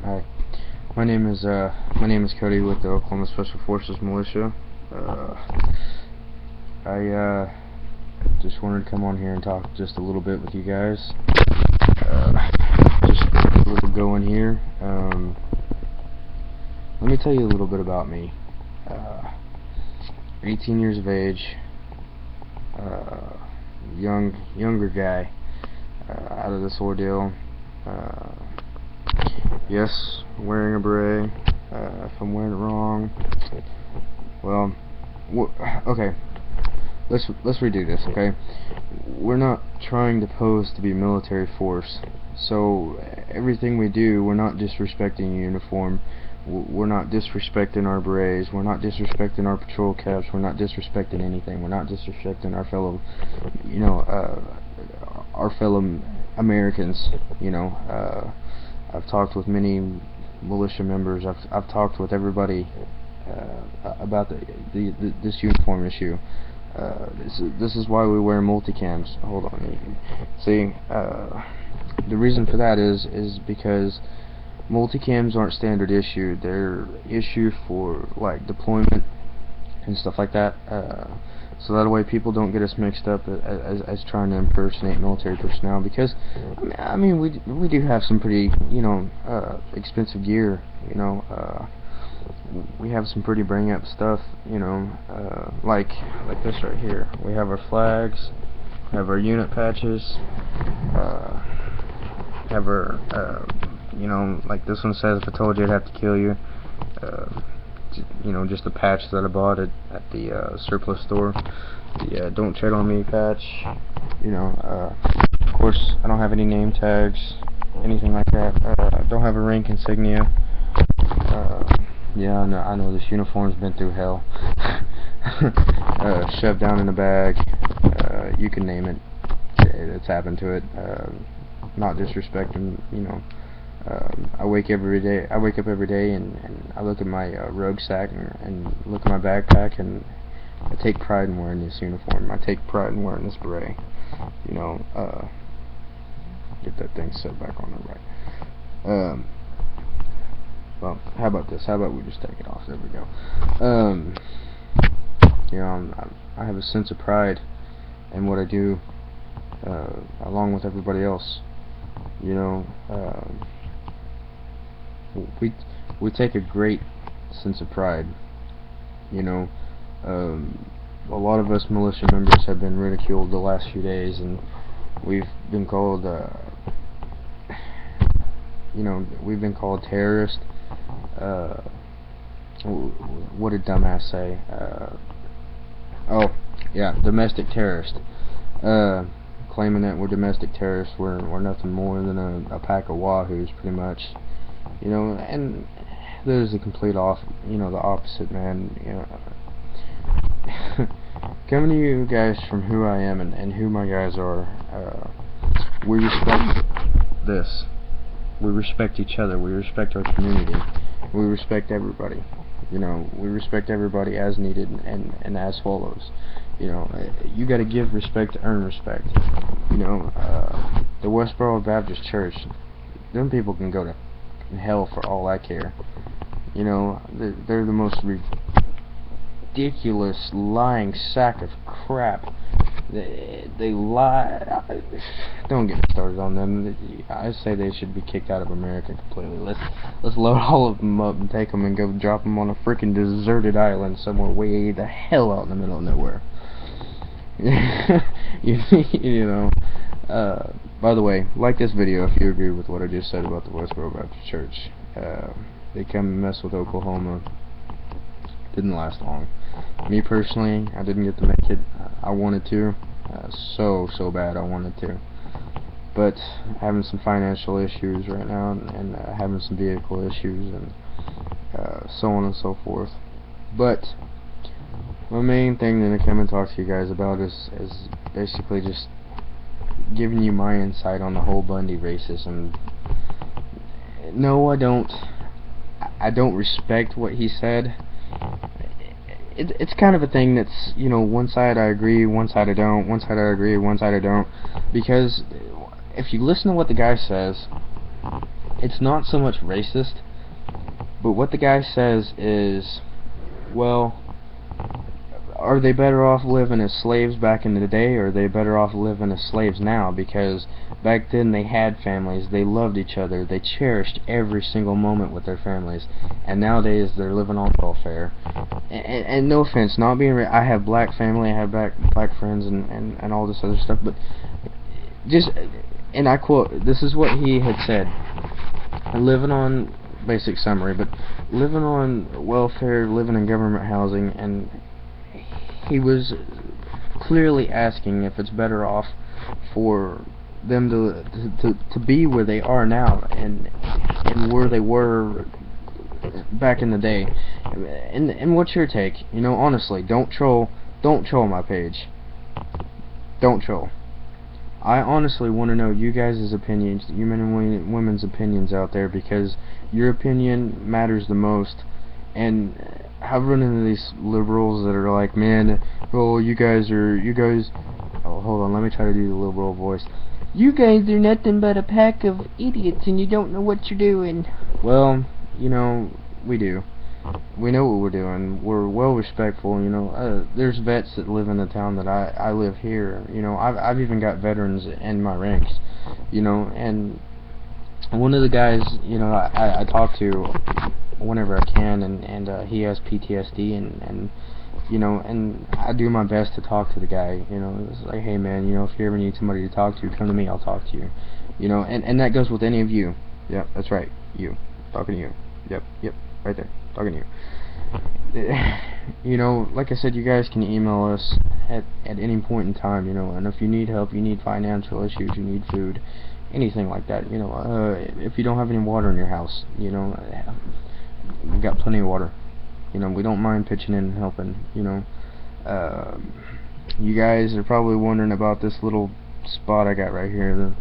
Hi. My name is Cody with the Oklahoma Special Forces Militia. I just wanted to come on here and talk just a little bit with you guys. Just a little going here. Let me tell you a little bit about me. 18 years of age, younger guy, out of this ordeal. Yes, wearing a beret. If I'm wearing it wrong, well, okay. Let's redo this, okay? We're not trying to pose to be military force, so everything we do, we're not disrespecting uniform. We're not disrespecting our berets. We're not disrespecting our patrol caps. We're not disrespecting anything. We're not disrespecting our fellow, our fellow Americans. I've talked with many militia members. I've talked with everybody about this uniform issue. This is why we wear multicams. Hold on. See, the reason for that is because multicams aren't standard issue. They're issued for like deployment and stuff like that. So that way people don't get us mixed up as trying to impersonate military personnel, because I mean we do have some pretty expensive gear. We have some pretty bring up stuff, like this right here. We have our flags, we have our unit patches, have our like this one says, if I told you I'd have to kill you. Just a patch that I bought at the surplus store. The don't tread on me patch. Of course I don't have any name tags, anything like that. Don't have a rank insignia. Yeah, I know this uniform's been through hell. Shoved down in a bag. You can name it. It's happened to it. Not disrespecting, I wake up every day and I look at my rucksack and look at my backpack, and I take pride in wearing this uniform. I take pride in wearing this beret. Get that thing set back on there right. Well, how about this? How about we just take it off? There we go. I have a sense of pride in what I do, along with everybody else. We take a great sense of pride. A lot of us militia members have been ridiculed the last few days, and we've been called, terrorists. What did dumbass say? Oh, yeah, domestic terrorist. Claiming that we're domestic terrorists. We're nothing more than a pack of wahoos, pretty much. And there's the complete the opposite, man. Coming to you guys from who I am and who my guys are, we respect this. We respect each other. We respect our community. We respect everybody. We respect everybody as needed and as follows. You got to give respect to earn respect. The Westboro Baptist Church, them people can go to hell for all I care. They're the most ridiculous lying sack of crap. They lie. Don't get me started on them. I say they should be kicked out of America completely. Let's load all of them up and take them and go drop them on a freaking deserted island somewhere way the hell out in the middle of nowhere. By the way, like this video if you agree with what I just said about the Westboro Baptist Church. They come and mess with Oklahoma. Didn't last long. Me personally, I didn't get to make it. I wanted to, so bad I wanted to, but having some financial issues right now, and having some vehicle issues, and so on and so forth. But my main thing that I come and talk to you guys about is basically just giving you my insight on the whole Bundy racism. No, I don't respect what he said. It's kind of a thing that's, one side I agree, one side I don't, one side I agree, one side I don't, because if you listen to what the guy says, it's not so much racist, but what the guy says is, well, are they better off living as slaves back in the day, or are they better off living as slaves now? Because back then they had families, they loved each other, they cherished every single moment with their families, and nowadays they're living on welfare. And no offense, not being I have black family, I have black friends, and all this other stuff, but just, and I quote, this is what he had said: living on, basic summary, but living on welfare, living in government housing, and he was clearly asking if it's better off for them to be where they are now and where they were back in the day. And what's your take? You know, honestly, don't troll my page. Don't troll. I honestly want to know you guys' opinions, you men and women's opinions out there, because your opinion matters the most. And I've run into these liberals that are like, man, oh, you guys, oh, hold on, let me try to do the liberal voice. You guys are nothing but a pack of idiots and you don't know what you're doing. Well, you know, we do. We know what we're doing. We're well respectful, you know. There's vets that live in the town that I live here. You know, I've even got veterans in my ranks, you know, and one of the guys, you know, I talk to whenever I can, and he has PTSD, and you know, and I do my best to talk to the guy. You know, it's like, hey man, you know, if you ever need somebody to talk to, come to me, I'll talk to you. You know, and that goes with any of you. Yep, that's right, you, talking to you. Yep, right there, talking to you. You know, like I said, you guys can email us at any point in time, you know, and if you need help, you need financial issues, you need food, anything like that, you know, if you don't have any water in your house, you know, we've got plenty of water, you know, we don't mind pitching in and helping, you know. You guys are probably wondering about this little spot I got right here. The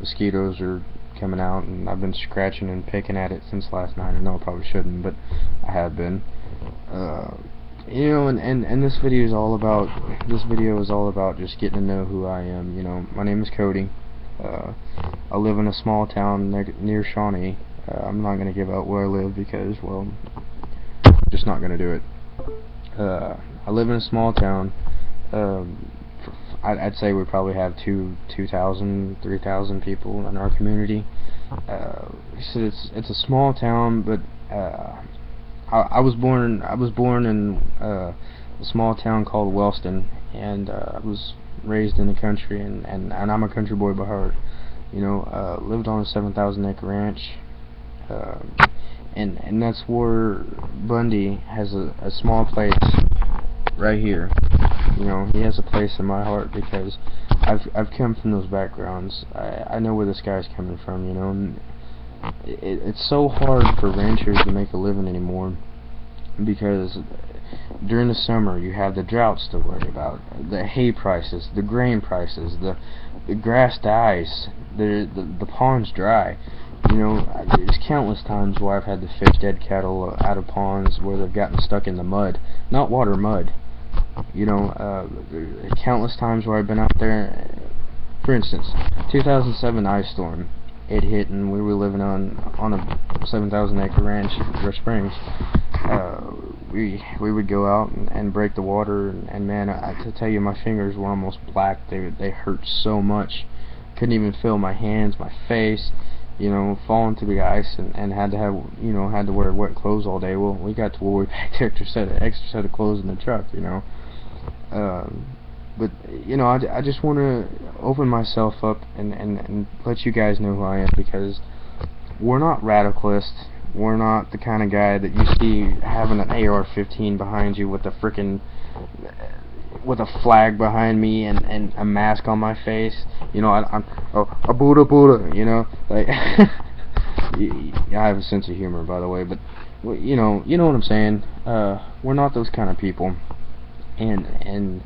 mosquitoes are coming out, and I've been scratching and picking at it since last night. I know I probably shouldn't, but I have been. You know, and this video is all about just getting to know who I am. You know, my name is Cody. I live in a small town near Shawnee. I'm not going to give out where I live because, well, I'm just not going to do it. I live in a small town. I'd say we probably have 2,000, 3,000 people in our community. So it's a small town, but I was born in a small town called Wellston, and I was raised in the country, and I'm a country boy by heart. You know, lived on a 7,000 acre ranch, and that's where Bundy has a small place right here. You know, he has a place in my heart because I've come from those backgrounds. I know where this guy's coming from, you know, and it's so hard for ranchers to make a living anymore because during the summer you have the droughts to worry about, the hay prices, the grain prices, the grass dies, the ponds dry. You know, there's countless times where I've had to fish dead cattle out of ponds where they've gotten stuck in the mud, not water, mud. You know, there's countless times where I've been out there. For instance, 2007 ice storm. It hit, and we were living on a 7,000 acre ranch in Rush Springs. We would go out and break the water, and man, to tell you, my fingers were almost black. They hurt so much. Couldn't even feel my hands, my face. You know, falling through the ice, and had to wear wet clothes all day. Well, we got to where we packed extra set of clothes in the truck. You know, but you know, I just want to open myself up and let you guys know who I am, because we're not radicalists. We're not the kind of guy that you see having an AR-15 behind you with a flag behind me and a mask on my face. You know, I'm a Buddha, you know, like I have a sense of humor, by the way, but you know what I'm saying. We're not those kind of people, and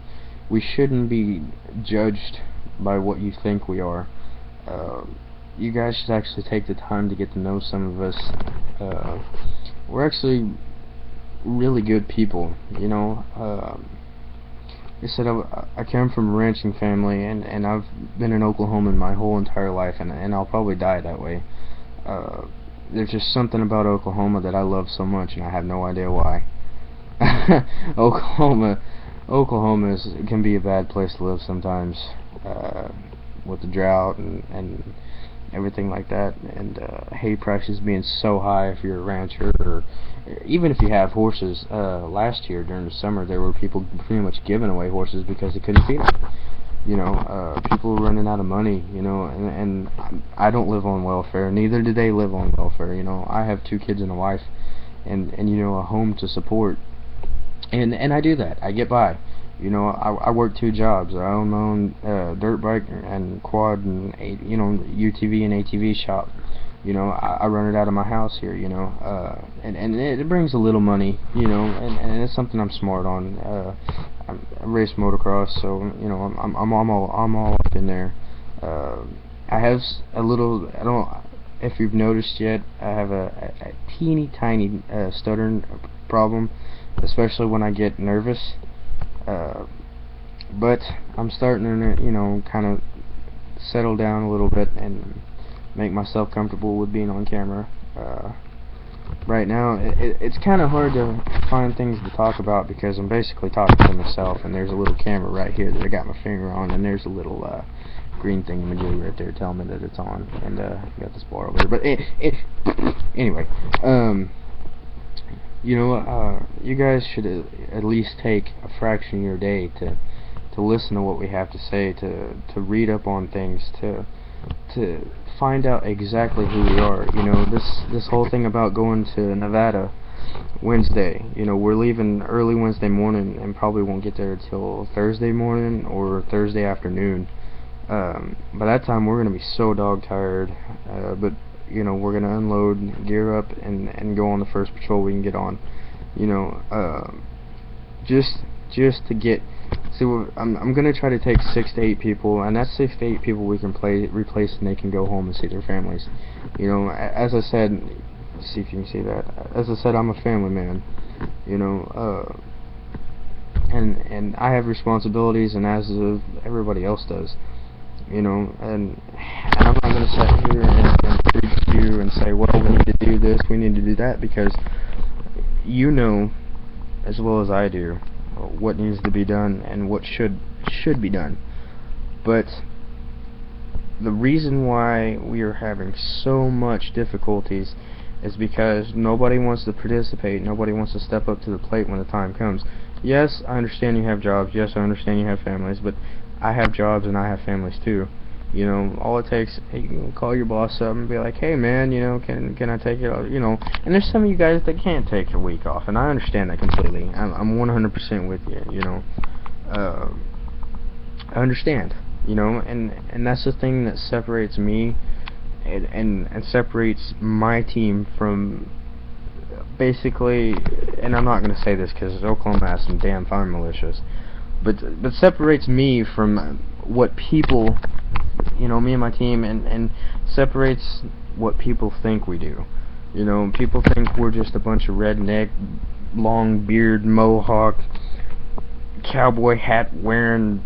we shouldn't be judged by what you think we are. You guys should actually take the time to get to know some of us. We're actually really good people, you know. I said I come from a ranching family, and I've been in Oklahoma my whole entire life, and I'll probably die that way. there's just something about Oklahoma that I love so much, and I have no idea why. Oklahoma, can be a bad place to live sometimes, with the drought and everything like that, and hay prices being so high if you're a rancher, or even if you have horses. Last year during the summer, there were people pretty much giving away horses because they couldn't feed them. People were running out of money, and I don't live on welfare, neither do they live on welfare. I have 2 kids and a wife, and a home to support, and I do that. I get by. I work 2 jobs. I own my own dirt bike and quad and UTV and ATV shop. I run it out of my house here. And it brings a little money. And it's something I'm smart on. I race motocross, so I'm all up in there. I have a little. I don't. If you've noticed yet, I have a teeny tiny stuttering problem, especially when I get nervous. But I'm starting to, kind of settle down a little bit and make myself comfortable with being on camera. Right now, it's kind of hard to find things to talk about because I'm basically talking to myself, and there's a little camera right here that I got my finger on, and there's a little green thingamajig right there telling me that it's on, and I got this bar over there. But anyway, you guys should at least take a fraction of your day to listen to what we have to say, to read up on things, to find out exactly who we are. This whole thing about going to Nevada Wednesday, we're leaving early Wednesday morning and probably won't get there till Thursday morning or Thursday afternoon. By that time we're going to be so dog tired, but we're going to unload, gear up, and go on the first patrol we can get on. Just to get. See, I'm going to try to take 6 to 8 people, and that's 6 to 8 people we can replace, and they can go home and see their families. As I said, see if you can see that. As I said, I'm a family man. And I have responsibilities, and as of everybody else does. And I'm not going to sit here and preach to you and say, well, we need to do this, we need to do that, because as well as I do what needs to be done and what should be done. But the reason why we are having so much difficulties is because nobody wants to participate, nobody wants to step up to the plate when the time comes. Yes, I understand you have jobs, yes, I understand you have families, but I have jobs and I have families too. All it takes, you can call your boss up and be like, hey man, can I take it off? And there's some of you guys that can't take a week off, and I understand that completely. I'm 100% with you. I understand, and that's the thing that separates me and separates my team from basically, and I'm not going to say this because Oklahoma has some damn fine militias, but separates me from what people, me and my team, and separates what people think we do. People think we're just a bunch of redneck, long beard, mohawk, cowboy hat wearing,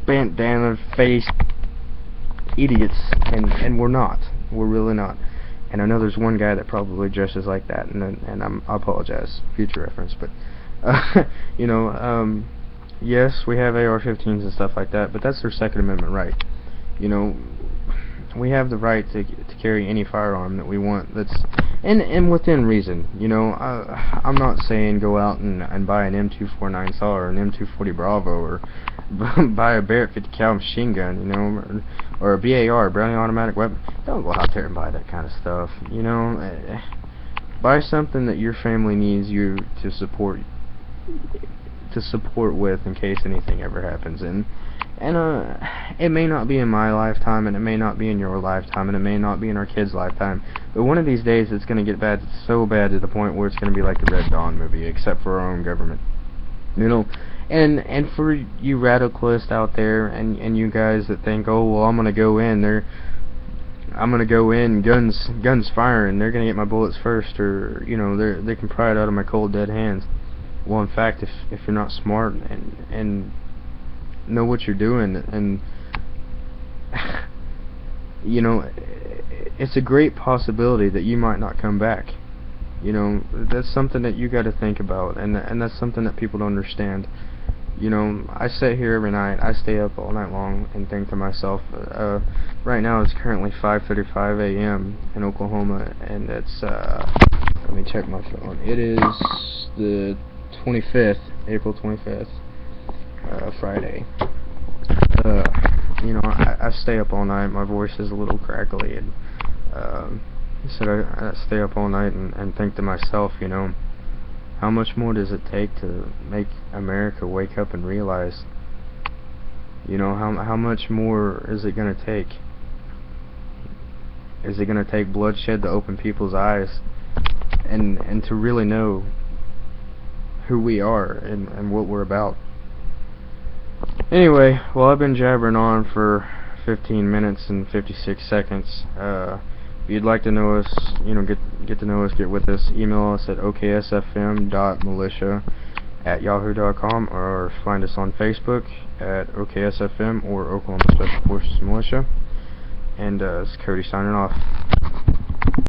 bandana face idiots, and we're not. We're really not. And I know there's one guy that probably dresses like that, and I apologize, future reference, but yes, we have AR-15s and stuff like that, but that's their Second Amendment right. We have the right to carry any firearm that we want. That's and within reason. I'm not saying go out and buy an M249 SAW or an M240 Bravo, or buy a Barrett 50 cal machine gun, or a BAR, Browning automatic weapon. Don't go out there and buy that kind of stuff. Buy something that your family needs you to support with in case anything ever happens. And it may not be in my lifetime, and it may not be in your lifetime, and it may not be in our kids' lifetime, but one of these days it's going to get bad, so bad to the point where it's going to be like the Red Dawn movie, except for our own government. And for you radicalists out there, and you guys that think, oh well, I'm going to go in, guns firing, they're going to get my bullets first, or they can pry it out of my cold dead hands. Well, in fact, if you're not smart and know what you're doing, and it's a great possibility that you might not come back. You know, that's something that you got to think about, and that's something that people don't understand. You know, I sit here every night, I stay up all night long and think to myself, right now it's currently 5:35 a.m. in Oklahoma, and it's, let me check my phone, it is the 25th, April 25th, Friday. You know, I stay up all night, my voice is a little crackly, and, so I stay up all night and think to myself, you know, how much more does it take to make America wake up and realize, you know, how much more is it going to take? Is it going to take bloodshed to open people's eyes and to really know who we are and what we're about? Anyway, well, I've been jabbering on for 15 minutes and 56 seconds. If you'd like to know us, you know, get to know us, get with us, email us at oksfm.militia@yahoo.com, or find us on Facebook at oksfm or Oklahoma Special Forces Militia. And it's Cody signing off.